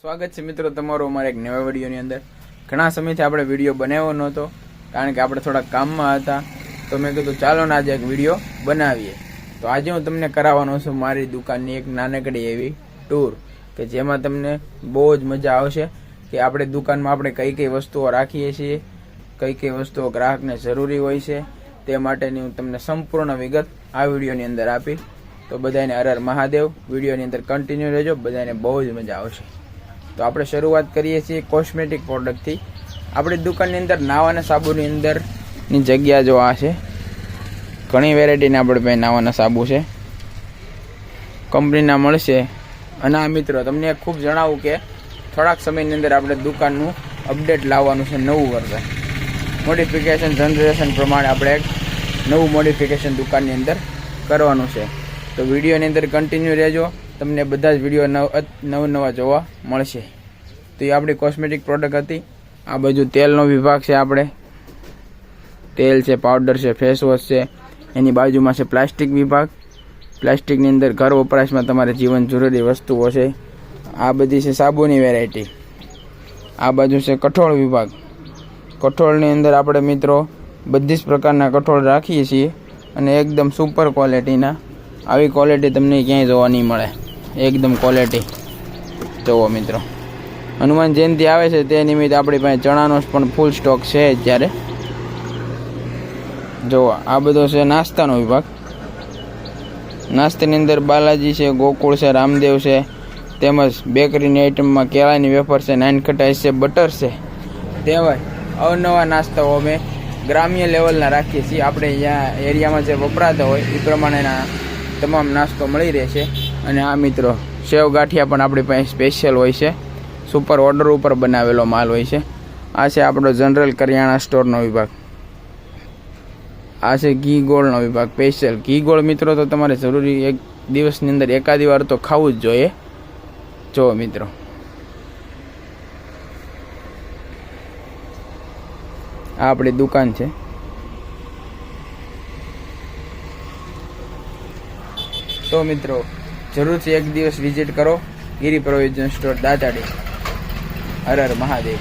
સ્વાગત છે મિત્રો તમારું અમારા એક નવા વિડીયોની અંદર। ઘણા સમયથી આપણે વિડીયો બનાવ્યો નહોતો કારણ કે આપણે થોડા કામમાં હતા, તો મેં કીધું ચાલો ને આજે એક વિડીયો બનાવીએ। તો આજે હું તમને કરાવવાનો છું મારી દુકાનની એક નાનકડી એવી ટૂર કે જેમાં તમને બહુ જ મજા આવશે કે આપણે દુકાનમાં આપણે કઈ કઈ વસ્તુઓ રાખીએ છીએ, કઈ કઈ વસ્તુઓ ગ્રાહકને જરૂરી હોય છે તે માટેની હું તમને સંપૂર્ણ વિગત આ વિડીયોની અંદર આપી। તો બધાને હર હર મહાદેવ। વિડીયોની અંદર કન્ટિન્યુ રહેજો, બધાને બહુ જ મજા આવશે। તો આપણે શરૂઆત કરીએ છીએ કોસ્મેટિક પ્રોડક્ટથી। આપણી દુકાનની અંદર નાવાના સાબુની અંદરની જગ્યા જો આ છે, ઘણી વેરાયટીના આપણે પાસે નાવાના સાબુ છે, કંપનીના મળશે। અને આ મિત્રો તમને ખૂબ જણાવું કે થોડાક સમયની અંદર આપણે દુકાનનું અપડેટ લાવવાનું છે, નવું વર્ઝન મોડિફિકેશન જનરેશન પ્રમાણે આપણે એક નવું મોડિફિકેશન દુકાનની અંદર કરવાનું છે। તો વિડીયોની અંદર કન્ટિન્યુ રહેજો, તમને બધા જ વિડીયો નવા જોવા મળશે। તો એ આપણી કોસ્મેટિક પ્રોડક્ટ હતી। આ બાજુ તેલનો વિભાગ છે, આપણે તેલ છે, પાવડર છે, ફેસ વોશ છે। એની બાજુમાં છે પ્લાસ્ટિક વિભાગ। પ્લાસ્ટિકની અંદર ઘર વપરાશમાં તમારે જીવન જરૂરી વસ્તુઓ છે। આ બધી છે સાબુની વેરાયટી। આ બાજુ છે કઠોળ વિભાગ। કઠોળની અંદર આપણે મિત્રો બધી જ પ્રકારના કઠોળ રાખીએ છીએ અને એકદમ સુપર ક્વોલિટીના। આવી ક્વોલિટી તમને ક્યાંય જોવા નહીં મળે, એકદમ ક્વોલિટી જુઓ મિત્રો। હનુમાન જયંતિ આવે છે તે નિમિત્તે આપણી પાસે ચણાનો પણ ફૂલ સ્ટોક છે અત્યારે। જુઓ આ બધો છે નાસ્તાનો વિભાગ। નાસ્તાની અંદર બાલાજી છે, ગોકુળ છે, રામદેવ છે, તેમજ બેકરીની આઇટમમાં કેળાની વેફર છે, નાન ખટાઈશ છે, બટર છે, તેવાય અવનવા નાસ્તાઓ અમે ગ્રામ્ય લેવલના રાખીએ છીએ। આપણે અહીંયા એરિયામાં જે વપરાતા હોય એ પ્રમાણેના તમામ નાસ્તો મળી રહેશે। અને આ મિત્રો સેવ ગાંઠિયા પણ આપણી પાસે સ્પેશિયલ હોય છે, સુપર ઓર્ડર ઉપર બનાવેલો માલ હોય છે। આ છે આપણો જનરલ કરિયાણા સ્ટોરનો વિભાગ। આ છે ઘી ગોળનો વિભાગ સ્પેશિયલ। ઘી ગોળ મિત્રો તો તમારે જરૂરી એક દિવસની અંદર એકાદી વાર તો ખાવું જ જોઈએ। જો મિત્રો આ આપણી દુકાન છે। તો મિત્રો જરૂરથી એક દિવસ વિઝિટ કરો ગિરી પ્રોવિઝન સ્ટોર દાતાડી। હર હર મહાદેવ।